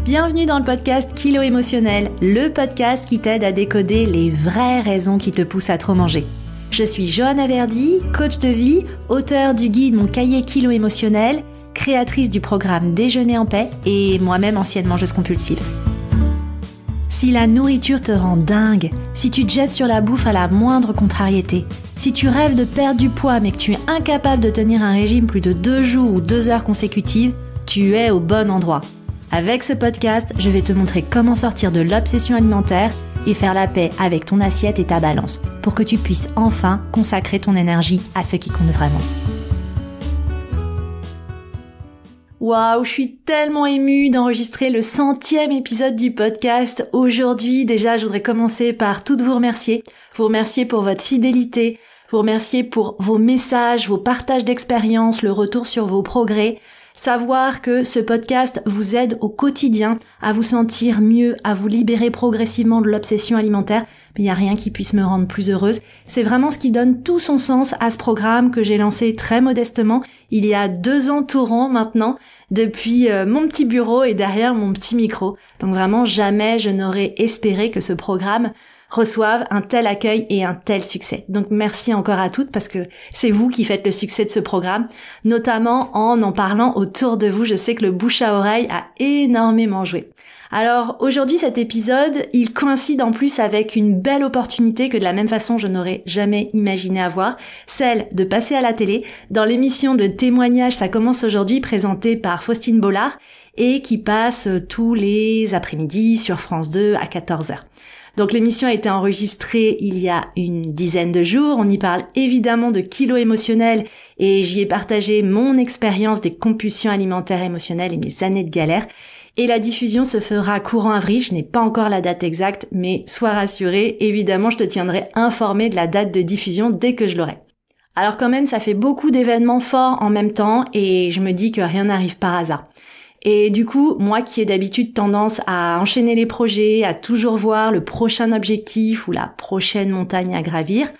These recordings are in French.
Bienvenue dans le podcast Kilo Émotionnel, le podcast qui t'aide à décoder les vraies raisons qui te poussent à trop manger. Je suis Johanna Verdi, coach de vie, auteure du guide Mon cahier Kilo Émotionnel, créatrice du programme Déjeuner en paix et moi-même ancienne mangeuse compulsive. Si la nourriture te rend dingue, si tu te jettes sur la bouffe à la moindre contrariété, si tu rêves de perdre du poids mais que tu es incapable de tenir un régime plus de 2 jours ou 2 heures consécutives, tu es au bon endroit. Avec ce podcast, je vais te montrer comment sortir de l'obsession alimentaire et faire la paix avec ton assiette et ta balance pour que tu puisses enfin consacrer ton énergie à ce qui compte vraiment. Waouh, je suis tellement émue d'enregistrer le 100e épisode du podcast. Aujourd'hui, déjà, je voudrais commencer par toutes vous remercier. Vous remercier pour votre fidélité, vous remercier pour vos messages, vos partages d'expériences, le retour sur vos progrès. Savoir que ce podcast vous aide au quotidien à vous sentir mieux, à vous libérer progressivement de l'obsession alimentaire. Mais il n'y a rien qui puisse me rendre plus heureuse. C'est vraiment ce qui donne tout son sens à ce programme que j'ai lancé très modestement il y a 2 ans tout rond maintenant, depuis mon petit bureau et derrière mon petit micro. Donc vraiment, jamais je n'aurais espéré que ce programme reçoivent un tel accueil et un tel succès. Donc merci encore à toutes parce que c'est vous qui faites le succès de ce programme, notamment en parlant autour de vous. Je sais que le bouche à oreille a énormément joué. Alors aujourd'hui cet épisode, il coïncide en plus avec une belle opportunité que de la même façon je n'aurais jamais imaginé avoir, celle de passer à la télé dans l'émission de témoignages Ça commence aujourd'hui présentée par Faustine Bollard et qui passe tous les après-midi sur France 2 à 14h. Donc l'émission a été enregistrée il y a une dizaine de jours. On y parle évidemment de Kilo Émotionnel et j'y ai partagé mon expérience des compulsions alimentaires émotionnelles et mes années de galère. Et la diffusion se fera courant avril. Je n'ai pas encore la date exacte, mais sois rassuré, évidemment je te tiendrai informé de la date de diffusion dès que je l'aurai. Alors quand même, ça fait beaucoup d'événements forts en même temps et je me dis que rien n'arrive par hasard. Et du coup, moi qui ai d'habitude tendance à enchaîner les projets, à toujours voir le prochain objectif ou la prochaine montagne à gravir,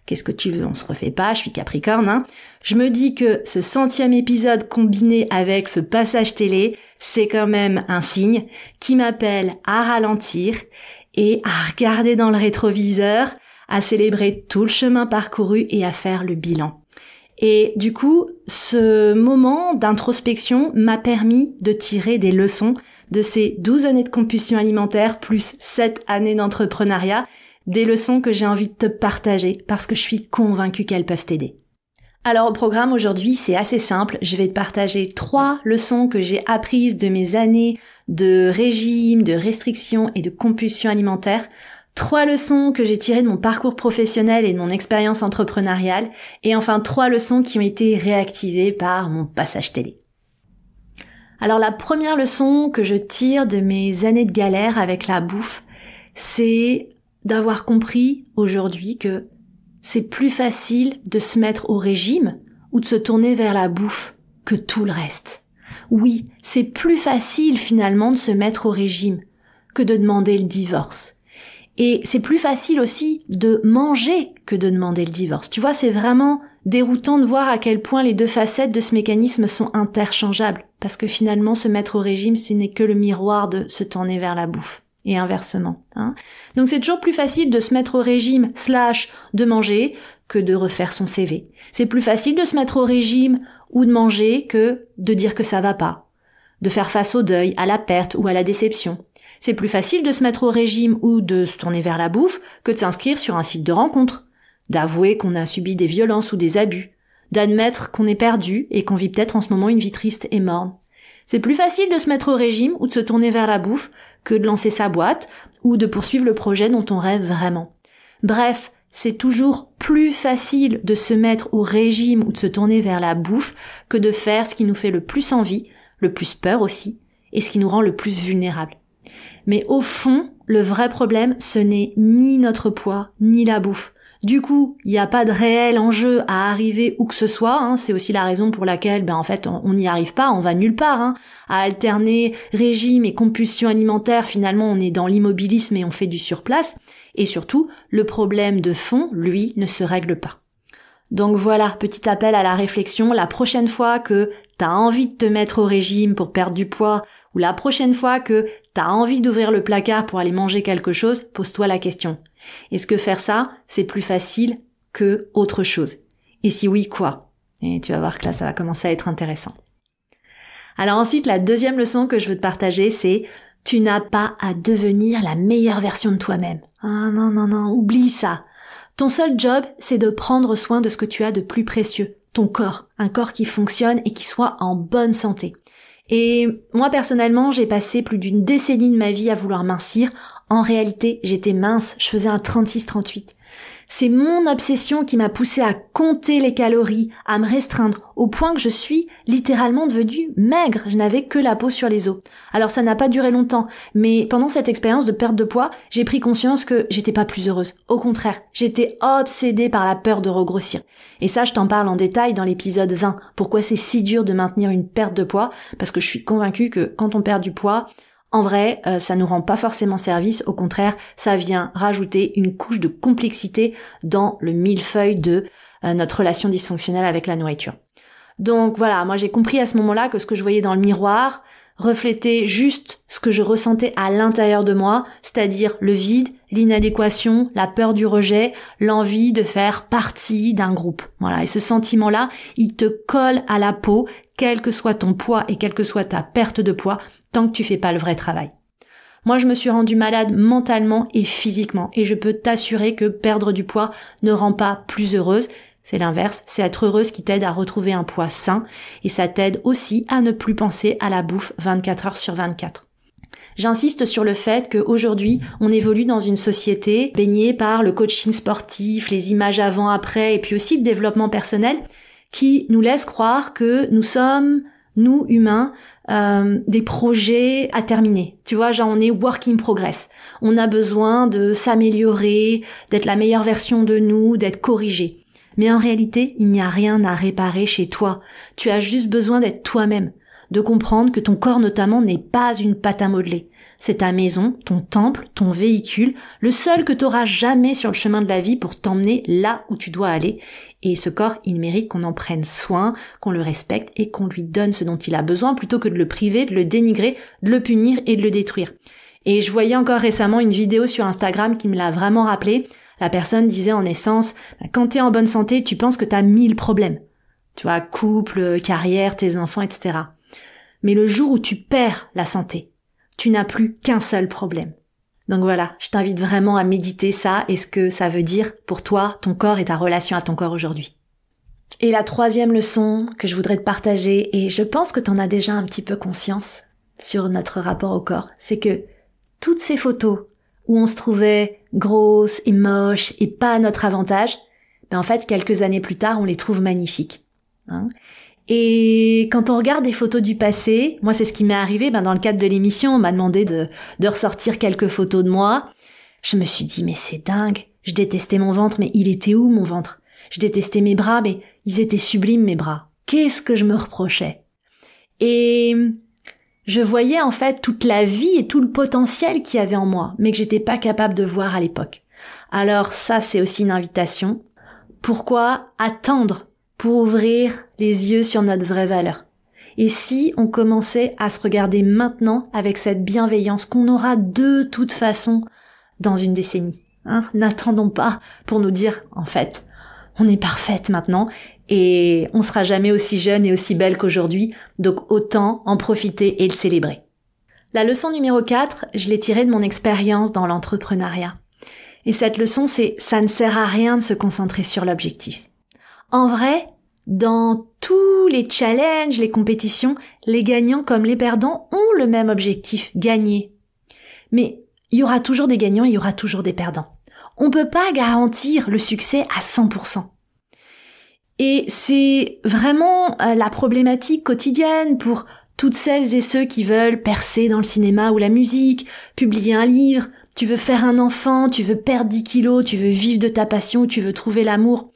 qu'est-ce que tu veux, on se refait pas, je suis Capricorne, hein. Je me dis que ce 100e épisode combiné avec ce passage télé, c'est quand même un signe qui m'appelle à ralentir et à regarder dans le rétroviseur, à célébrer tout le chemin parcouru et à faire le bilan. Et du coup, ce moment d'introspection m'a permis de tirer des leçons de ces 12 années de compulsion alimentaire plus 7 années d'entrepreneuriat, des leçons que j'ai envie de te partager parce que je suis convaincue qu'elles peuvent t'aider. Alors au programme aujourd'hui, c'est assez simple, je vais te partager 3 leçons que j'ai apprises de mes années de régime, de restriction et de compulsion alimentaire. 3 leçons que j'ai tirées de mon parcours professionnel et de mon expérience entrepreneuriale, et enfin 3 leçons qui ont été réactivées par mon passage télé. Alors la première leçon que je tire de mes années de galère avec la bouffe, c'est d'avoir compris aujourd'hui que c'est plus facile de se mettre au régime ou de se tourner vers la bouffe que tout le reste. Oui, c'est plus facile finalement de se mettre au régime que de demander le divorce. Et c'est plus facile aussi de manger que de demander le divorce. Tu vois, c'est vraiment déroutant de voir à quel point les 2 facettes de ce mécanisme sont interchangeables. Parce que finalement, se mettre au régime, ce n'est que le miroir de se tourner vers la bouffe. Et inversement. Hein. Donc c'est toujours plus facile de se mettre au régime / de manger que de refaire son CV. C'est plus facile de se mettre au régime ou de manger que de dire que ça va pas. De faire face au deuil, à la perte ou à la déception. C'est plus facile de se mettre au régime ou de se tourner vers la bouffe que de s'inscrire sur un site de rencontre, d'avouer qu'on a subi des violences ou des abus, d'admettre qu'on est perdu et qu'on vit peut-être en ce moment une vie triste et morne. C'est plus facile de se mettre au régime ou de se tourner vers la bouffe que de lancer sa boîte ou de poursuivre le projet dont on rêve vraiment. Bref, c'est toujours plus facile de se mettre au régime ou de se tourner vers la bouffe que de faire ce qui nous fait le plus envie, le plus peur aussi, et ce qui nous rend le plus vulnérables. Mais au fond, le vrai problème, ce n'est ni notre poids, ni la bouffe. Du coup, il n'y a pas de réel enjeu à arriver où que ce soit, hein. C'est aussi la raison pour laquelle, en fait, on n'y arrive pas, on va nulle part, hein. À alterner régime et compulsion alimentaire, finalement, on est dans l'immobilisme et on fait du surplace. Et surtout, le problème de fond, lui, ne se règle pas. Donc voilà, petit appel à la réflexion, la prochaine fois que t'as envie de te mettre au régime pour perdre du poids, ou la prochaine fois que t'as envie d'ouvrir le placard pour aller manger quelque chose, pose-toi la question. Est-ce que faire ça, c'est plus facile que autre chose? Et si oui, quoi? Et tu vas voir que là, ça va commencer à être intéressant. Alors ensuite, la deuxième leçon que je veux te partager, c'est tu n'as pas à devenir la meilleure version de toi-même. Ah non, oublie ça. Ton seul job, c'est de prendre soin de ce que tu as de plus précieux, ton corps, un corps qui fonctionne et qui soit en bonne santé. Et moi personnellement, j'ai passé plus d'une décennie de ma vie à vouloir mincir. En réalité, j'étais mince, je faisais un 36-38. C'est mon obsession qui m'a poussée à compter les calories, à me restreindre, au point que je suis littéralement devenue maigre. Je n'avais que la peau sur les os. Alors ça n'a pas duré longtemps, mais pendant cette expérience de perte de poids, j'ai pris conscience que j'étais pas plus heureuse. Au contraire, j'étais obsédée par la peur de regrossir. Et ça, je t'en parle en détail dans l'épisode 20. Pourquoi c'est si dur de maintenir une perte de poids? Parce que je suis convaincue que quand on perd du poids, en vrai, ça nous rend pas forcément service, au contraire, ça vient rajouter une couche de complexité dans le millefeuille de notre relation dysfonctionnelle avec la nourriture. Donc voilà, moi j'ai compris à ce moment-là que ce que je voyais dans le miroir reflétait juste ce que je ressentais à l'intérieur de moi, c'est-à-dire le vide, l'inadéquation, la peur du rejet, l'envie de faire partie d'un groupe. Voilà, et ce sentiment-là, il te colle à la peau, quel que soit ton poids et quelle que soit ta perte de poids, tant que tu fais pas le vrai travail. Moi, je me suis rendue malade mentalement et physiquement, et je peux t'assurer que perdre du poids ne rend pas plus heureuse. C'est l'inverse, c'est être heureuse qui t'aide à retrouver un poids sain, et ça t'aide aussi à ne plus penser à la bouffe 24 heures sur 24. J'insiste sur le fait qu'aujourd'hui, on évolue dans une société baignée par le coaching sportif, les images avant-après, et puis aussi le développement personnel, qui nous laisse croire que nous sommes, nous, humains, des projets à terminer. Tu vois, genre on est work in progress. On a besoin de s'améliorer, d'être la meilleure version de nous, d'être corrigé. Mais en réalité, il n'y a rien à réparer chez toi. Tu as juste besoin d'être toi-même, de comprendre que ton corps notamment n'est pas une pâte à modeler. C'est ta maison, ton temple, ton véhicule, le seul que tu auras jamais sur le chemin de la vie pour t'emmener là où tu dois aller. Et ce corps, il mérite qu'on en prenne soin, qu'on le respecte et qu'on lui donne ce dont il a besoin plutôt que de le priver, de le dénigrer, de le punir et de le détruire. Et je voyais encore récemment une vidéo sur Instagram qui me l'a vraiment rappelé. La personne disait en essence, quand t'es en bonne santé, tu penses que t'as 1000 problèmes. Tu vois, couple, carrière, tes enfants, etc. Mais le jour où tu perds la santé, tu n'as plus qu'un seul problème. Donc voilà, je t'invite vraiment à méditer ça et ce que ça veut dire pour toi, ton corps et ta relation à ton corps aujourd'hui. Et la troisième leçon que je voudrais te partager, et je pense que t'en as déjà un petit peu conscience sur notre rapport au corps, c'est que toutes ces photos où on se trouvait grosse et moche et pas à notre avantage, en fait, quelques années plus tard, on les trouve magnifiques. Et quand on regarde des photos du passé, moi c'est ce qui m'est arrivé, dans le cadre de l'émission, on m'a demandé de ressortir quelques photos de moi. Je me suis dit, mais c'est dingue, je détestais mon ventre, mais il était où mon ventre? Je détestais mes bras, mais ils étaient sublimes mes bras. Qu'est-ce que je me reprochais? Et je voyais en fait toute la vie et tout le potentiel qu'il y avait en moi, mais que j'étais pas capable de voir à l'époque. Alors ça, c'est aussi une invitation. Pourquoi attendre pour ouvrir les yeux sur notre vraie valeur? Et si on commençait à se regarder maintenant avec cette bienveillance qu'on aura de toute façon dans une décennie, N'attendons pas pour nous dire, en fait, on est parfaite maintenant et on sera jamais aussi jeune et aussi belle qu'aujourd'hui, donc autant en profiter et le célébrer. La leçon numéro 4, je l'ai tirée de mon expérience dans l'entrepreneuriat. Et cette leçon, c'est ça ne sert à rien de se concentrer sur l'objectif. En vrai, dans tous les challenges, les compétitions, les gagnants comme les perdants ont le même objectif, gagner. Mais il y aura toujours des gagnants, il y aura toujours des perdants. On peut pas garantir le succès à 100%. Et c'est vraiment la problématique quotidienne pour toutes celles et ceux qui veulent percer dans le cinéma ou la musique, publier un livre, tu veux faire un enfant, tu veux perdre 10 kilos, tu veux vivre de ta passion, tu veux trouver l'amour.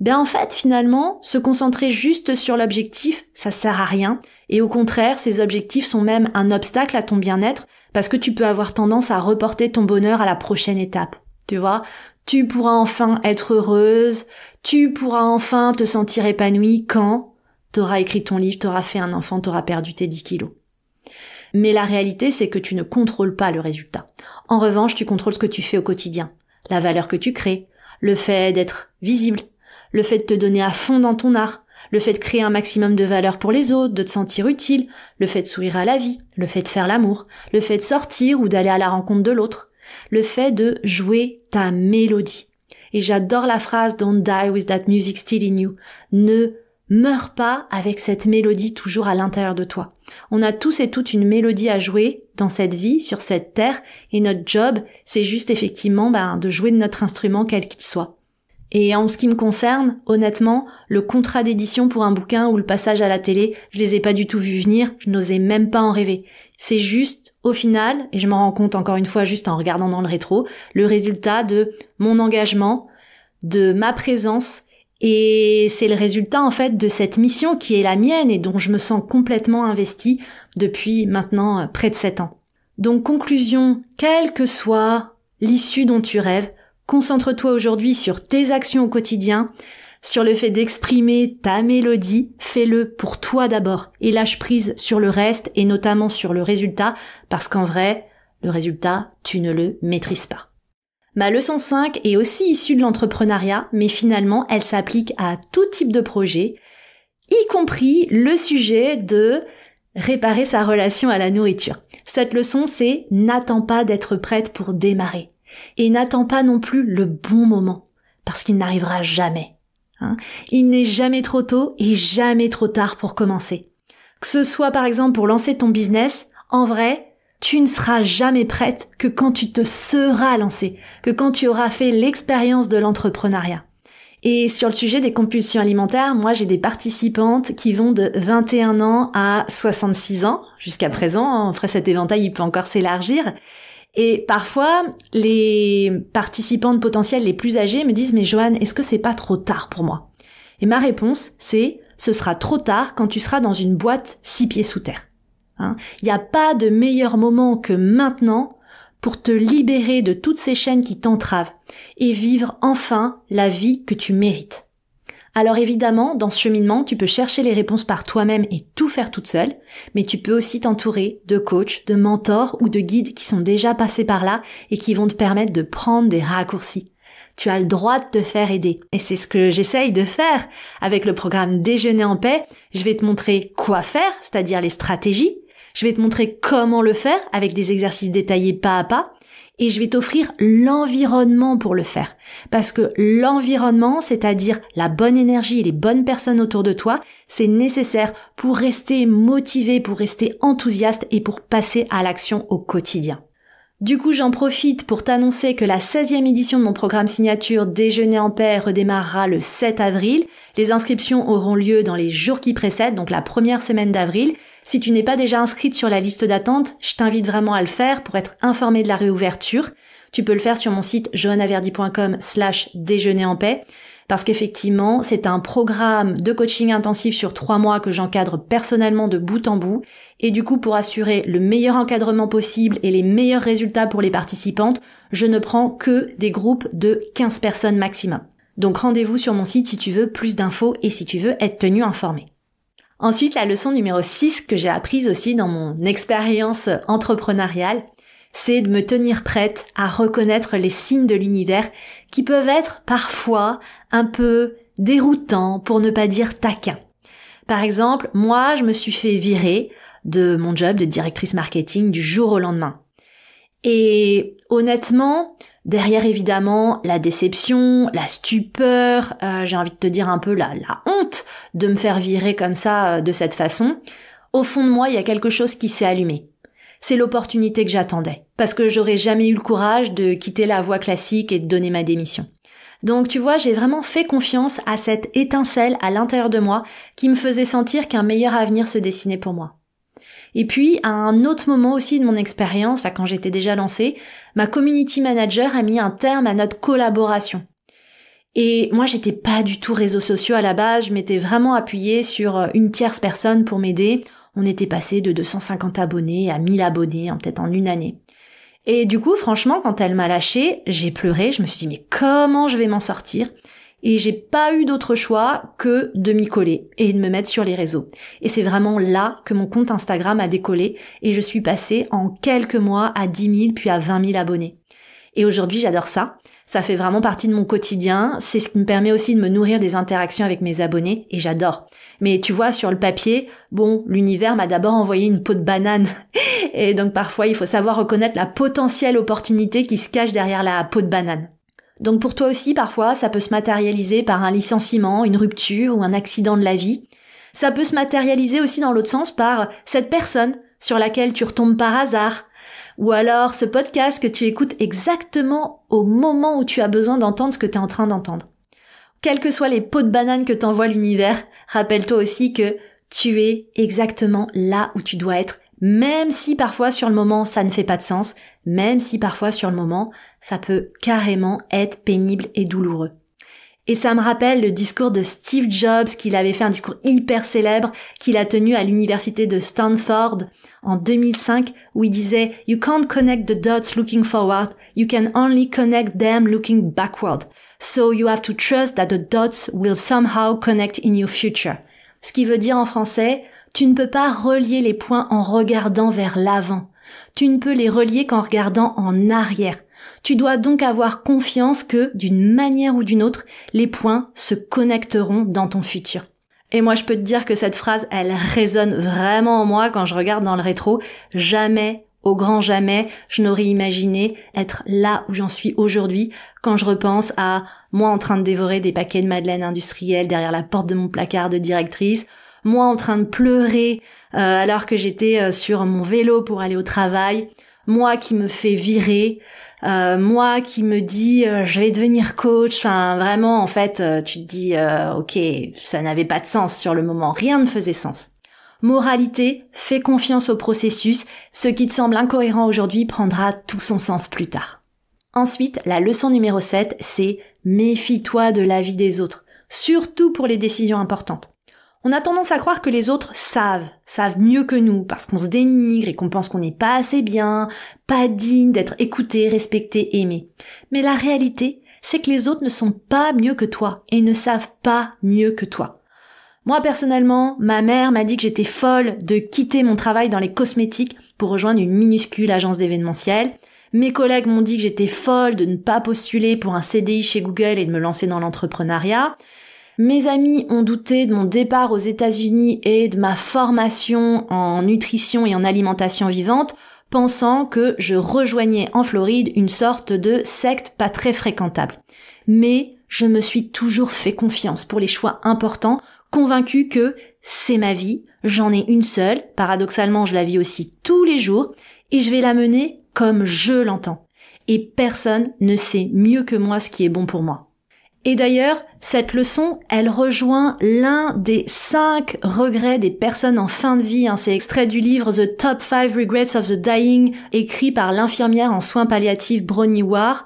En fait, finalement, se concentrer juste sur l'objectif, ça sert à rien. Et au contraire, ces objectifs sont même un obstacle à ton bien-être parce que tu peux avoir tendance à reporter ton bonheur à la prochaine étape. Tu vois, tu pourras enfin être heureuse, tu pourras enfin te sentir épanouie quand t'auras écrit ton livre, t'auras fait un enfant, t'auras perdu tes 10 kilos. Mais la réalité, c'est que tu ne contrôles pas le résultat. En revanche, tu contrôles ce que tu fais au quotidien, la valeur que tu crées, le fait d'être visible, le fait de te donner à fond dans ton art, le fait de créer un maximum de valeur pour les autres, de te sentir utile, le fait de sourire à la vie, le fait de faire l'amour, le fait de sortir ou d'aller à la rencontre de l'autre, le fait de jouer ta mélodie. Et j'adore la phrase « Don't die with that music still in you ». Ne meurs pas avec cette mélodie toujours à l'intérieur de toi. On a tous et toutes une mélodie à jouer dans cette vie, sur cette terre, et notre job, c'est juste effectivement de jouer de notre instrument quel qu'il soit. Et en ce qui me concerne, honnêtement, le contrat d'édition pour un bouquin ou le passage à la télé, je les ai pas du tout vus venir, je n'osais même pas en rêver. C'est juste, au final, et je m'en rends compte encore une fois juste en regardant dans le rétro, le résultat de mon engagement, de ma présence. Et c'est le résultat en fait de cette mission qui est la mienne et dont je me sens complètement investie depuis maintenant près de 7 ans. Donc conclusion, quelle que soit l'issue dont tu rêves, concentre-toi aujourd'hui sur tes actions au quotidien, sur le fait d'exprimer ta mélodie, fais-le pour toi d'abord et lâche prise sur le reste et notamment sur le résultat parce qu'en vrai, le résultat, tu ne le maîtrises pas. Ma leçon 5 est aussi issue de l'entrepreneuriat, mais finalement, elle s'applique à tout type de projet, y compris le sujet de réparer sa relation à la nourriture. Cette leçon, c'est n'attends pas d'être prête pour démarrer. Et n'attends pas non plus le bon moment, parce qu'il n'arrivera jamais. Il n'est jamais trop tôt et jamais trop tard pour commencer. Que ce soit par exemple pour lancer ton business, en vrai, tu ne seras jamais prête que quand tu te seras lancée, que quand tu auras fait l'expérience de l'entrepreneuriat. Et sur le sujet des compulsions alimentaires, moi j'ai des participantes qui vont de 21 ans à 66 ans, jusqu'à présent, après cet éventail il peut encore s'élargir. Et parfois, les participantes potentielles les plus âgées me disent « Mais Joanne, est-ce que c'est pas trop tard pour moi ?» Et ma réponse, c'est « Ce sera trop tard quand tu seras dans une boîte 6 pieds sous terre. » Il n'y a pas de meilleur moment que maintenant pour te libérer de toutes ces chaînes qui t'entravent et vivre enfin la vie que tu mérites. Alors évidemment, dans ce cheminement, tu peux chercher les réponses par toi-même et tout faire toute seule, mais tu peux aussi t'entourer de coachs, de mentors ou de guides qui sont déjà passés par là et qui vont te permettre de prendre des raccourcis. Tu as le droit de te faire aider. Et c'est ce que j'essaye de faire avec le programme Déjeuner en paix. Je vais te montrer quoi faire, c'est-à-dire les stratégies. Je vais te montrer comment le faire avec des exercices détaillés pas à pas. Et je vais t'offrir l'environnement pour le faire. Parce que l'environnement, c'est-à-dire la bonne énergie et les bonnes personnes autour de toi, c'est nécessaire pour rester motivé, pour rester enthousiaste et pour passer à l'action au quotidien. Du coup, j'en profite pour t'annoncer que la 16e édition de mon programme signature Déjeuner en paix redémarrera le 7 avril. Les inscriptions auront lieu dans les jours qui précèdent, donc la première semaine d'avril. Si tu n'es pas déjà inscrite sur la liste d'attente, je t'invite vraiment à le faire pour être informé de la réouverture. Tu peux le faire sur mon site joannaverdi.com/déjeuner en paix. Parce qu'effectivement, c'est un programme de coaching intensif sur 3 mois que j'encadre personnellement de bout en bout. Et du coup, pour assurer le meilleur encadrement possible et les meilleurs résultats pour les participantes, je ne prends que des groupes de 15 personnes maximum. Donc rendez-vous sur mon site si tu veux plus d'infos et si tu veux être tenu informé. Ensuite, la leçon numéro 6 que j'ai apprise aussi dans mon expérience entrepreneuriale, c'est de me tenir prête à reconnaître les signes de l'univers qui peuvent être parfois un peu déroutants, pour ne pas dire taquins. Par exemple, moi, je me suis fait virer de mon job de directrice marketing du jour au lendemain. Et honnêtement, derrière évidemment la déception, la stupeur, j'ai envie de te dire un peu la honte de me faire virer comme ça de cette façon, au fond de moi, il y a quelque chose qui s'est allumé. C'est l'opportunité que j'attendais, parce que j'aurais jamais eu le courage de quitter la voie classique et de donner ma démission. Donc tu vois, j'ai vraiment fait confiance à cette étincelle à l'intérieur de moi qui me faisait sentir qu'un meilleur avenir se dessinait pour moi. Et puis, à un autre moment aussi de mon expérience, là quand j'étais déjà lancée, ma community manager a mis un terme à notre collaboration. Et moi, j'étais pas du tout réseaux sociaux à la base, je m'étais vraiment appuyée sur une tierce personne pour m'aider. On était passé de 250 abonnés à 1000 abonnés, peut-être en une année. Et du coup, franchement, quand elle m'a lâchée, j'ai pleuré, je me suis dit, mais comment je vais m'en sortir ? Et j'ai pas eu d'autre choix que de m'y coller et de me mettre sur les réseaux. Et c'est vraiment là que mon compte Instagram a décollé et je suis passée en quelques mois à 10 000 puis à 20 000 abonnés. Et aujourd'hui, j'adore ça. Ça fait vraiment partie de mon quotidien. C'est ce qui me permet aussi de me nourrir des interactions avec mes abonnés et j'adore. Mais tu vois, sur le papier, l'univers m'a d'abord envoyé une peau de banane. Et donc parfois, il faut savoir reconnaître la potentielle opportunité qui se cache derrière la peau de banane. Donc pour toi aussi, parfois, ça peut se matérialiser par un licenciement, une rupture ou un accident de la vie. Ça peut se matérialiser aussi dans l'autre sens par cette personne sur laquelle tu retombes par hasard. Ou alors ce podcast que tu écoutes exactement au moment où tu as besoin d'entendre ce que tu es en train d'entendre. Quelles que soient les peaux de banane que t'envoie l'univers, rappelle-toi aussi que tu es exactement là où tu dois être, même si parfois sur le moment ça ne fait pas de sens, même si parfois sur le moment ça peut carrément être pénible et douloureux. Et ça me rappelle le discours de Steve Jobs, qu'il avait fait un discours hyper célèbre, qu'il a tenu à l'université de Stanford en 2005, où il disait « You can't connect the dots looking forward, you can only connect them looking backward. So you have to trust that the dots will somehow connect in your future. » Ce qui veut dire en français, tu ne peux pas relier les points en regardant vers l'avant. Tu ne peux les relier qu'en regardant en arrière. Tu dois donc avoir confiance que, d'une manière ou d'une autre, les points se connecteront dans ton futur. Et moi, je peux te dire que cette phrase, elle résonne vraiment en moi quand je regarde dans le rétro. Jamais, au grand jamais, je n'aurais imaginé être là où j'en suis aujourd'hui quand je repense à moi en train de dévorer des paquets de madeleines industrielles derrière la porte de mon placard de directrice, moi en train de pleurer alors que j'étais sur mon vélo pour aller au travail, moi qui me fais virer, moi qui me dis je vais devenir coach, enfin vraiment en fait tu te dis ok, ça n'avait pas de sens sur le moment, rien ne faisait sens. Moralité, fais confiance au processus, ce qui te semble incohérent aujourd'hui prendra tout son sens plus tard. Ensuite, la leçon numéro 7, c'est méfie-toi de l'avis des autres, surtout pour les décisions importantes. On a tendance à croire que les autres savent mieux que nous, parce qu'on se dénigre et qu'on pense qu'on n'est pas assez bien, pas digne d'être écouté, respecté, aimé. Mais la réalité, c'est que les autres ne sont pas mieux que toi et ne savent pas mieux que toi. Moi, personnellement, ma mère m'a dit que j'étais folle de quitter mon travail dans les cosmétiques pour rejoindre une minuscule agence d'événementiel. Mes collègues m'ont dit que j'étais folle de ne pas postuler pour un CDI chez Google et de me lancer dans l'entrepreneuriat. Mes amis ont douté de mon départ aux États-Unis et de ma formation en nutrition et en alimentation vivante, pensant que je rejoignais en Floride une sorte de secte pas très fréquentable. Mais je me suis toujours fait confiance pour les choix importants, convaincue que c'est ma vie, j'en ai une seule, paradoxalement je la vis aussi tous les jours, et je vais la mener comme je l'entends. Et personne ne sait mieux que moi ce qui est bon pour moi. Et d'ailleurs, cette leçon, elle rejoint l'un des 5 regrets des personnes en fin de vie. C'est extrait du livre The Top 5 Regrets of the Dying, écrit par l'infirmière en soins palliatifs Bronnie Ware.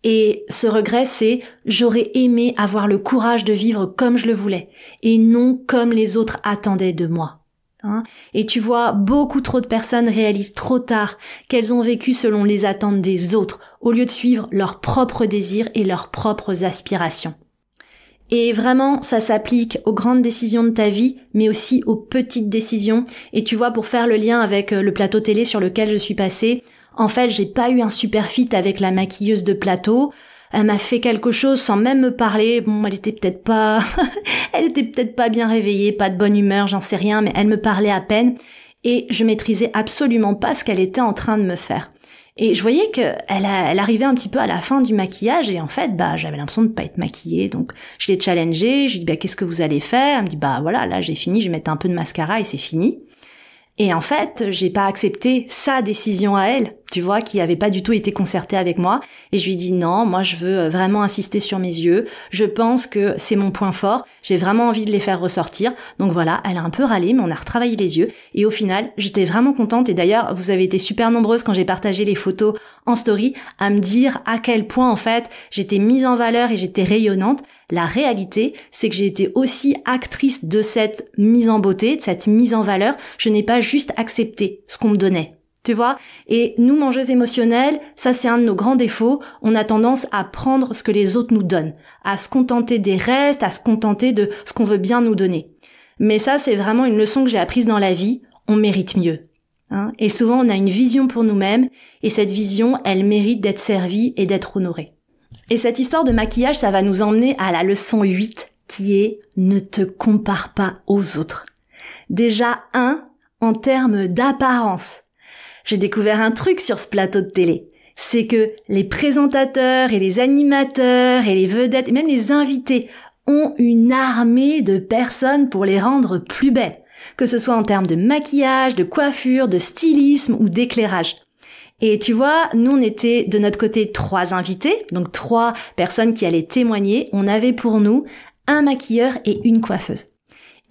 Et ce regret, c'est « J'aurais aimé avoir le courage de vivre comme je le voulais, et non comme les autres attendaient de moi. » Et tu vois, beaucoup trop de personnes réalisent trop tard qu'elles ont vécu selon les attentes des autres, au lieu de suivre leurs propres désirs et leurs propres aspirations. Et vraiment, ça s'applique aux grandes décisions de ta vie, mais aussi aux petites décisions. Et tu vois, pour faire le lien avec le plateau télé sur lequel je suis passée, en fait, j'ai pas eu un super fit avec la maquilleuse de plateau. Elle m'a fait quelque chose sans même me parler. Bon, elle était peut-être pas bien réveillée, pas de bonne humeur, j'en sais rien, mais elle me parlait à peine et je maîtrisais absolument pas ce qu'elle était en train de me faire. Et je voyais que elle arrivait un petit peu à la fin du maquillage et en fait, j'avais l'impression de pas être maquillée. Donc, je l'ai challengée, je lui ai dit, qu'est-ce que vous allez faire? Elle me dit, voilà, là, j'ai fini, je vais mettre un peu de mascara et c'est fini. Et en fait, j'ai pas accepté sa décision à elle, tu vois, qui avait pas du tout été concertée avec moi. Et je lui dis non, moi je veux vraiment insister sur mes yeux. Je pense que c'est mon point fort. J'ai vraiment envie de les faire ressortir. Donc voilà, elle a un peu râlé, mais on a retravaillé les yeux. Et au final, j'étais vraiment contente. Et d'ailleurs, vous avez été super nombreuses quand j'ai partagé les photos en story à me dire à quel point en fait j'étais mise en valeur et j'étais rayonnante. La réalité, c'est que j'ai été aussi actrice de cette mise en beauté, de cette mise en valeur. Je n'ai pas juste accepté ce qu'on me donnait. Tu vois? Et nous, mangeuses émotionnelles, ça c'est un de nos grands défauts. On a tendance à prendre ce que les autres nous donnent, à se contenter des restes, à se contenter de ce qu'on veut bien nous donner. Mais ça, c'est vraiment une leçon que j'ai apprise dans la vie. On mérite mieux. Et souvent, on a une vision pour nous-mêmes, et cette vision, elle mérite d'être servie et d'être honorée. Et cette histoire de maquillage, ça va nous emmener à la leçon 8, qui est « Ne te compare pas aux autres ». Déjà, en termes d'apparence. J'ai découvert un truc sur ce plateau de télé. C'est que les présentateurs et les animateurs et les vedettes et même les invités ont une armée de personnes pour les rendre plus belles. Que ce soit en termes de maquillage, de coiffure, de stylisme ou d'éclairage. Et tu vois, nous on était de notre côté 3 invités, donc 3 personnes qui allaient témoigner. On avait pour nous un maquilleur et une coiffeuse.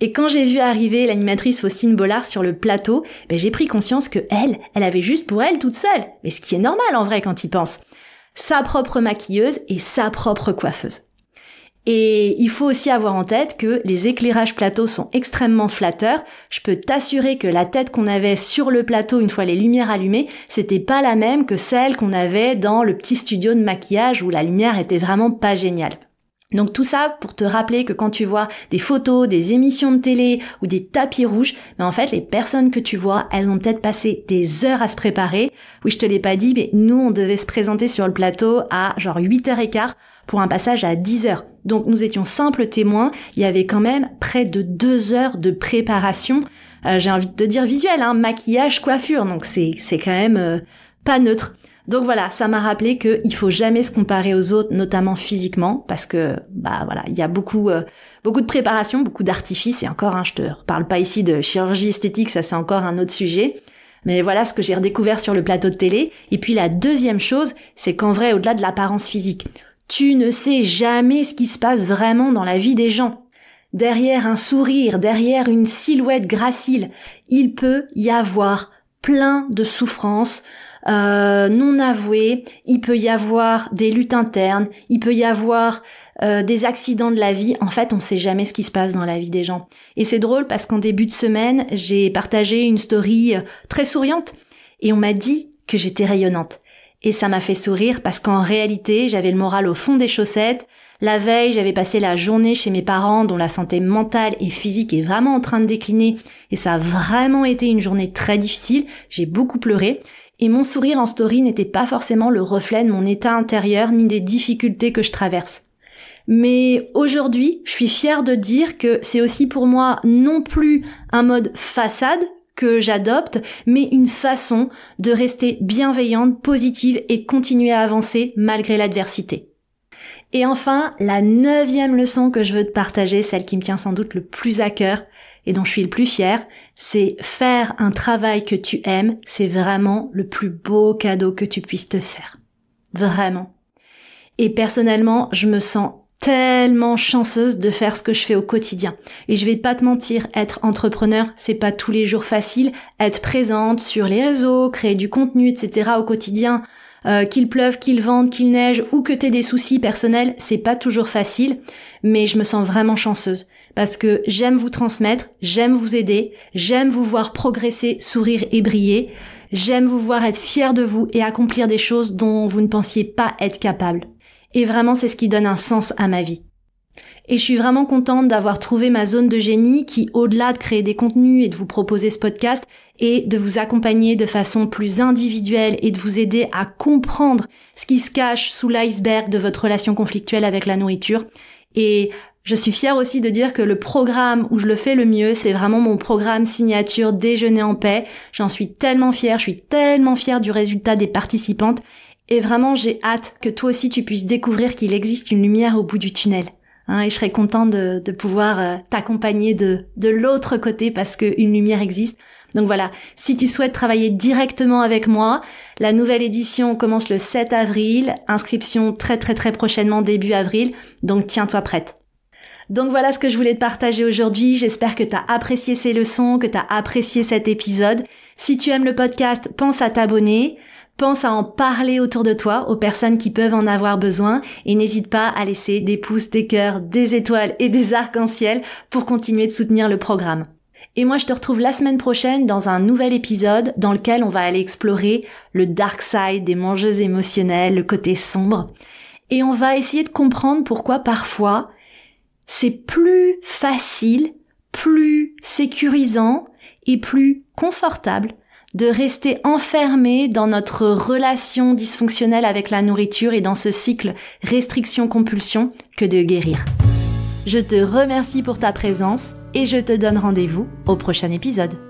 Et quand j'ai vu arriver l'animatrice Faustine Bollard sur le plateau, j'ai pris conscience que elle avait juste pour elle toute seule, mais ce qui est normal en vrai quand il pense, sa propre maquilleuse et sa propre coiffeuse. Et il faut aussi avoir en tête que les éclairages plateau sont extrêmement flatteurs. Je peux t'assurer que la tête qu'on avait sur le plateau une fois les lumières allumées, c'était pas la même que celle qu'on avait dans le petit studio de maquillage où la lumière était vraiment pas géniale. Donc tout ça pour te rappeler que quand tu vois des photos, des émissions de télé ou des tapis rouges, en fait les personnes que tu vois, elles ont peut-être passé des heures à se préparer. Oui, je te l'ai pas dit, mais nous on devait se présenter sur le plateau à genre 8h15 pour un passage à 10h. Donc nous étions simples témoins, il y avait quand même près de 2 heures de préparation. J'ai envie de te dire visuel, maquillage, coiffure, donc c'est quand même pas neutre. Donc voilà, ça m'a rappelé qu'il faut jamais se comparer aux autres, notamment physiquement, parce que il y a beaucoup de préparation, beaucoup d'artifices, et encore, je te reparle pas ici de chirurgie esthétique, ça c'est encore un autre sujet. Mais voilà ce que j'ai redécouvert sur le plateau de télé. Et puis la deuxième chose, c'est qu'en vrai, au-delà de l'apparence physique, tu ne sais jamais ce qui se passe vraiment dans la vie des gens. Derrière un sourire, derrière une silhouette gracile, il peut y avoir plein de souffrances, non avouées, il peut y avoir des luttes internes, il peut y avoir des accidents de la vie. En fait, on sait jamais ce qui se passe dans la vie des gens. Et c'est drôle parce qu'en début de semaine, j'ai partagé une story très souriante et on m'a dit que j'étais rayonnante. Et ça m'a fait sourire parce qu'en réalité, j'avais le moral au fond des chaussettes. La veille, j'avais passé la journée chez mes parents dont la santé mentale et physique est vraiment en train de décliner et ça a vraiment été une journée très difficile. J'ai beaucoup pleuré. Et mon sourire en story n'était pas forcément le reflet de mon état intérieur ni des difficultés que je traverse. Mais aujourd'hui, je suis fière de dire que c'est aussi pour moi non plus un mode façade que j'adopte, mais une façon de rester bienveillante, positive et continuer à avancer malgré l'adversité. Et enfin, la 9e leçon que je veux te partager, celle qui me tient sans doute le plus à cœur et dont je suis le plus fière, c'est faire un travail que tu aimes, c'est vraiment le plus beau cadeau que tu puisses te faire. Vraiment. Et personnellement, je me sens tellement chanceuse de faire ce que je fais au quotidien. Et je vais pas te mentir, être entrepreneur, c'est pas tous les jours facile. Être présente sur les réseaux, créer du contenu, etc. au quotidien, qu'il pleuve, qu'il vente, qu'il neige ou que t'aies des soucis personnels, c'est pas toujours facile. Mais je me sens vraiment chanceuse. Parce que j'aime vous transmettre, j'aime vous aider, j'aime vous voir progresser, sourire et briller. J'aime vous voir être fier de vous et accomplir des choses dont vous ne pensiez pas être capable. Et vraiment, c'est ce qui donne un sens à ma vie. Et je suis vraiment contente d'avoir trouvé ma zone de génie qui, au-delà de créer des contenus et de vous proposer ce podcast, est de vous accompagner de façon plus individuelle et de vous aider à comprendre ce qui se cache sous l'iceberg de votre relation conflictuelle avec la nourriture. Et je suis fière aussi de dire que le programme où je le fais le mieux, c'est vraiment mon programme signature Déjeuner en paix. J'en suis tellement fière, je suis tellement fière du résultat des participantes. Et vraiment, j'ai hâte que toi aussi tu puisses découvrir qu'il existe une lumière au bout du tunnel. Et je serais contente de pouvoir t'accompagner de l'autre côté parce qu'une lumière existe. Donc voilà, si tu souhaites travailler directement avec moi, la nouvelle édition commence le 7 avril, inscription très très très prochainement début avril, donc tiens-toi prête. Donc voilà ce que je voulais te partager aujourd'hui, j'espère que tu as apprécié ces leçons, que tu as apprécié cet épisode. Si tu aimes le podcast, pense à t'abonner. Pense à en parler autour de toi, aux personnes qui peuvent en avoir besoin et n'hésite pas à laisser des pouces, des cœurs, des étoiles et des arcs-en-ciel pour continuer de soutenir le programme. Et moi, je te retrouve la semaine prochaine dans un nouvel épisode dans lequel on va aller explorer le dark side des mangeuses émotionnelles, le côté sombre. Et on va essayer de comprendre pourquoi parfois c'est plus facile, plus sécurisant et plus confortable de rester enfermé dans notre relation dysfonctionnelle avec la nourriture et dans ce cycle restriction-compulsion que de guérir. Je te remercie pour ta présence et je te donne rendez-vous au prochain épisode.